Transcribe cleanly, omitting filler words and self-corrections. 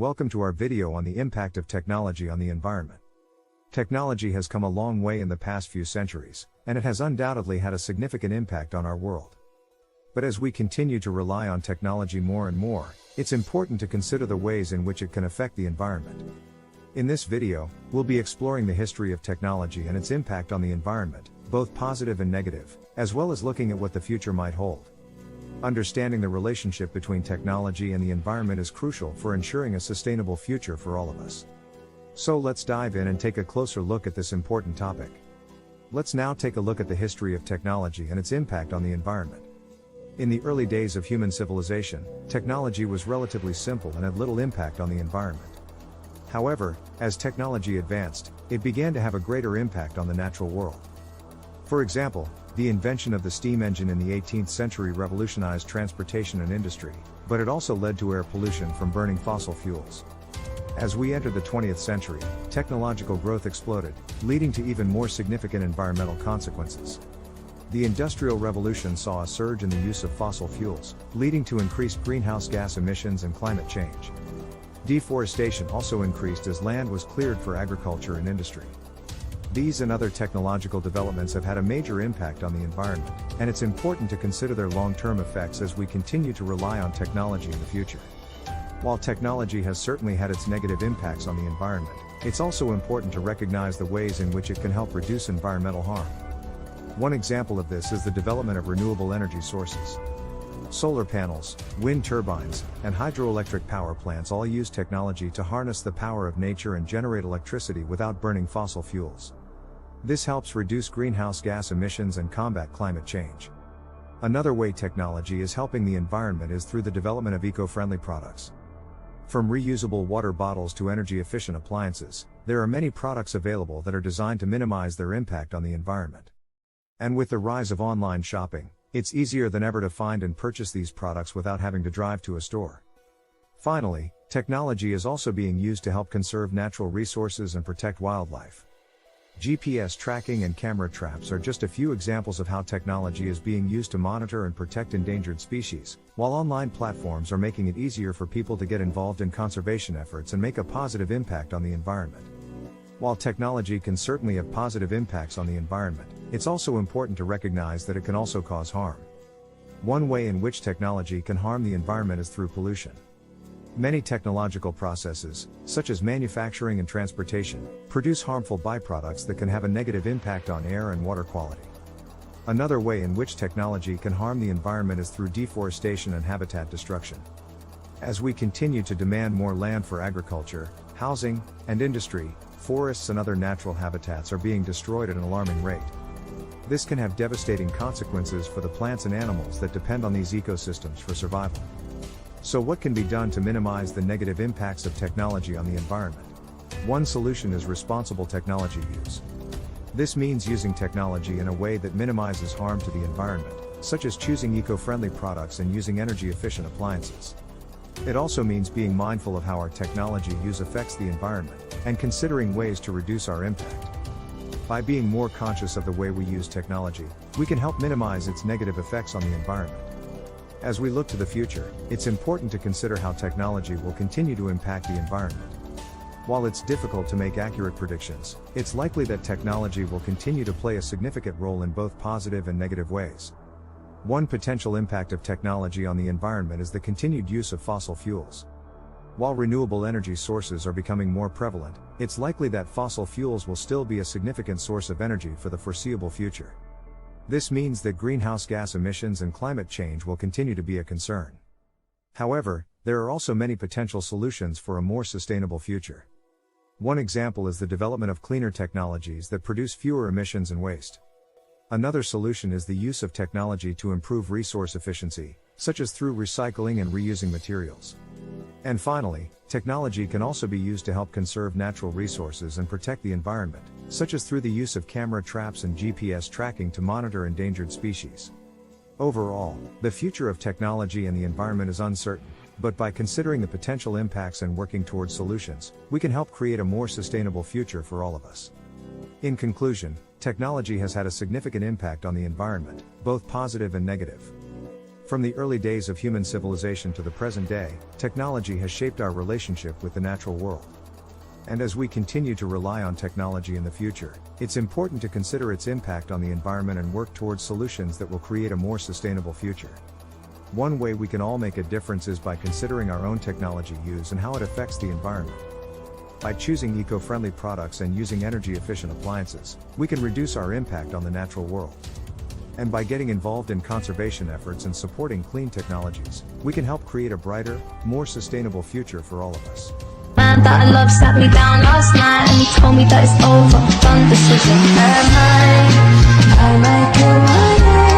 welcome to our video on the impact of technology on the environment. Technology has come a long way in the past few centuries, and it has undoubtedly had a significant impact on our world. But as we continue to rely on technology more and more, it's important to consider the ways in which it can affect the environment. In this video, we'll be exploring the history of technology and its impact on the environment, both positive and negative, as well as looking at what the future might hold. Understanding the relationship between technology and the environment is crucial for ensuring a sustainable future for all of us. So let's dive in and take a closer look at this important topic. Let's now take a look at the history of technology and its impact on the environment. In the early days of human civilization, technology was relatively simple and had little impact on the environment. However, as technology advanced, it began to have a greater impact on the natural world. For example, the invention of the steam engine in the 18th century revolutionized transportation and industry, but it also led to air pollution from burning fossil fuels. As we entered the 20th century, technological growth exploded, leading to even more significant environmental consequences. The Industrial Revolution saw a surge in the use of fossil fuels, leading to increased greenhouse gas emissions and climate change. Deforestation also increased as land was cleared for agriculture and industry. These and other technological developments have had a major impact on the environment, and it's important to consider their long-term effects as we continue to rely on technology in the future. While technology has certainly had its negative impacts on the environment, it's also important to recognize the ways in which it can help reduce environmental harm. One example of this is the development of renewable energy sources. Solar panels, wind turbines, and hydroelectric power plants all use technology to harness the power of nature and generate electricity without burning fossil fuels. This helps reduce greenhouse gas emissions and combat climate change. Another way technology is helping the environment is through the development of eco-friendly products. From reusable water bottles to energy-efficient appliances, there are many products available that are designed to minimize their impact on the environment. And with the rise of online shopping, it's easier than ever to find and purchase these products without having to drive to a store. Finally, technology is also being used to help conserve natural resources and protect wildlife. GPS tracking and camera traps are just a few examples of how technology is being used to monitor and protect endangered species, while online platforms are making it easier for people to get involved in conservation efforts and make a positive impact on the environment. While technology can certainly have positive impacts on the environment, it's also important to recognize that it can also cause harm. One way in which technology can harm the environment is through pollution. Many technological processes, such as manufacturing and transportation, produce harmful byproducts that can have a negative impact on air and water quality. Another way in which technology can harm the environment is through deforestation and habitat destruction. As we continue to demand more land for agriculture, housing, and industry, forests and other natural habitats are being destroyed at an alarming rate. This can have devastating consequences for the plants and animals that depend on these ecosystems for survival. So what can be done to minimize the negative impacts of technology on the environment? One solution is responsible technology use. This means using technology in a way that minimizes harm to the environment, such as choosing eco-friendly products and using energy-efficient appliances. It also means being mindful of how our technology use affects the environment, and considering ways to reduce our impact. By being more conscious of the way we use technology, we can help minimize its negative effects on the environment. As we look to the future, it's important to consider how technology will continue to impact the environment. While it's difficult to make accurate predictions, it's likely that technology will continue to play a significant role in both positive and negative ways. One potential impact of technology on the environment is the continued use of fossil fuels. While renewable energy sources are becoming more prevalent, it's likely that fossil fuels will still be a significant source of energy for the foreseeable future. This means that greenhouse gas emissions and climate change will continue to be a concern. However, there are also many potential solutions for a more sustainable future. One example is the development of cleaner technologies that produce fewer emissions and waste. Another solution is the use of technology to improve resource efficiency, such as through recycling and reusing materials. And finally, technology can also be used to help conserve natural resources and protect the environment, such as through the use of camera traps and GPS tracking to monitor endangered species. Overall, the future of technology and the environment is uncertain, but by considering the potential impacts and working towards solutions, we can help create a more sustainable future for all of us. In conclusion, technology has had a significant impact on the environment, both positive and negative. From the early days of human civilization to the present day, technology has shaped our relationship with the natural world. And as we continue to rely on technology in the future, it's important to consider its impact on the environment and work towards solutions that will create a more sustainable future. One way we can all make a difference is by considering our own technology use and how it affects the environment. By choosing eco-friendly products and using energy-efficient appliances, we can reduce our impact on the natural world. And by getting involved in conservation efforts and supporting clean technologies, we can help create a brighter, more sustainable future for all of us. Man that I love sat me down last night and he told me that it's over, done decision. Am I kill my name?